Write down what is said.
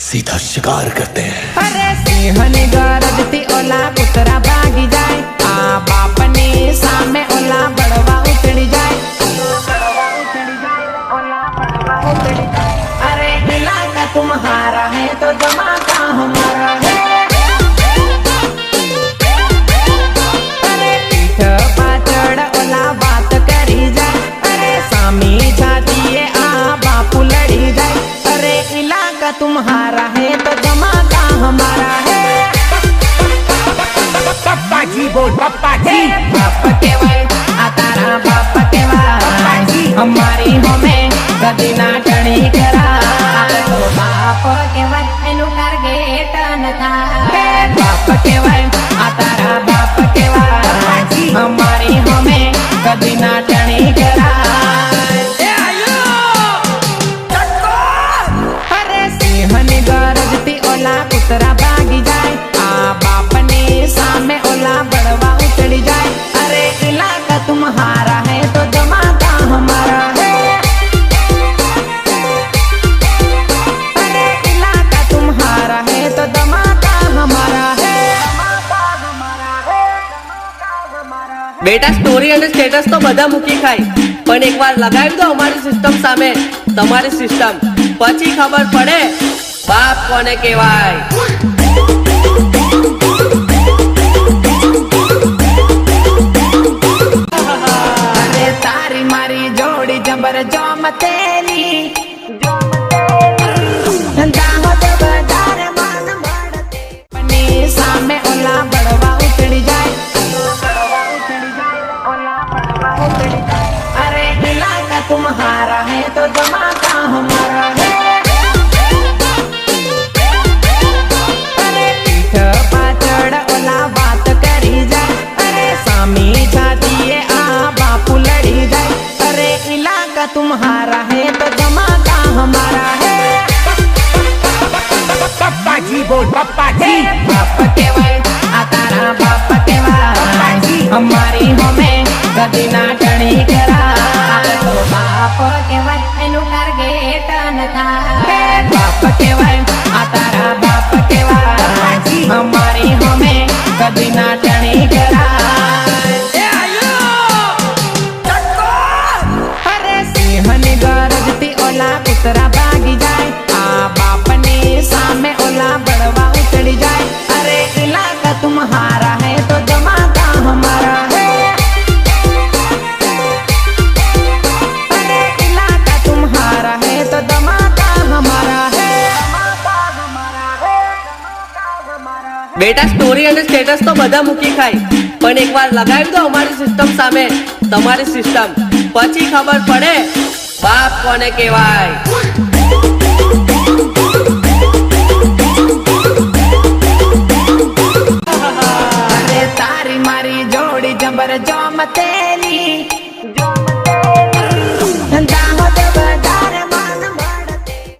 सीधा शिकार करते हैं। अरे सिंहनी गरजती ओला कुतरा भागी जाए, आ बापने सामे ओला बड़वा उतरी जाए, अरे इलाका तुम्हारा है तो धमाका हमारा है। अरे पीठ पाचड़ ओला बात करी जाए, अरे सामी जातीय आ बापू लड़ी जाए, अरे इलाका तुम्हारा है तो धमाका हमारा है। पप्पा जी बोल पप्पा जी। बाप केवाय आ तारा बाप केवाय, हमारी हमें कदी ना टणी करा, तो बाप केवाय एनु टार्गेट न था। बाप केवाय आ तारा बाप केवाय, हमारी हमें कदी ना टणी करा। अरे सिंहनी गरजती ओला कुतरा भागी जाए, आ बापने सामे ओला बड़वा उतरी जाए, अरे इलाका तुम्हारा है तो धमाका हमारा है। अरे इलाका तुम्हारा है तो धमाका हमारा है। बेटा स्टोरी અને સ્ટેટસ તો બધા મૂકી ખાય, પણ એકવાર લગાવી દો અમારી સિસ્ટમ સામે તમારી સિસ્ટમ, પછી ખબર પડે બાપ કોને કહેવાય। अरे तारी मारी जोड़ी जबर जोमतेली, दावत बाजार मान बढ़ते, अपने सामे ओला बड़वा उतरी जाए, अरे इलाका तुम्हारा है तो धमाका हमारा है। अरे पीठ पाचड़ ओला बात करी जाए, अरे सामी जातीय आ बापू लड़ी जाए, अरे इलाका तुम्हारा है तो धमाका हमारा है। पप्पा जी बोल पप्पा जी। बाप केवाय आ तारा बाप केवाय, हमारी हमें कदी ना टणी करा, तो बाप केवाय एनु टार्गेट न था। बाप केवाय आ तारा बाप केवाय, हमारी हमें कदी ना टणी करा। अरे सिंहनी गरजती ओला कुतरा भागी जाए, आ बापने सामे ओला बड़वा उतरी जाए, अरे इलाका तुम्हारा है तो धमाका हमारा है। अरे इलाका तुम्हारा है तो धमाका हमारा है। બેટા સ્ટોરી અને સ્ટેટસ તો બધા મૂકી ખાય, પણ એકવાર લગાવી દો અમારી સિસ્ટમ સામે તમારી સિસ્ટમ, પછી ખબર પડે બાપ કોને કહેવાય। अरे तारी मारी जोड़ी जबर जोमतेली,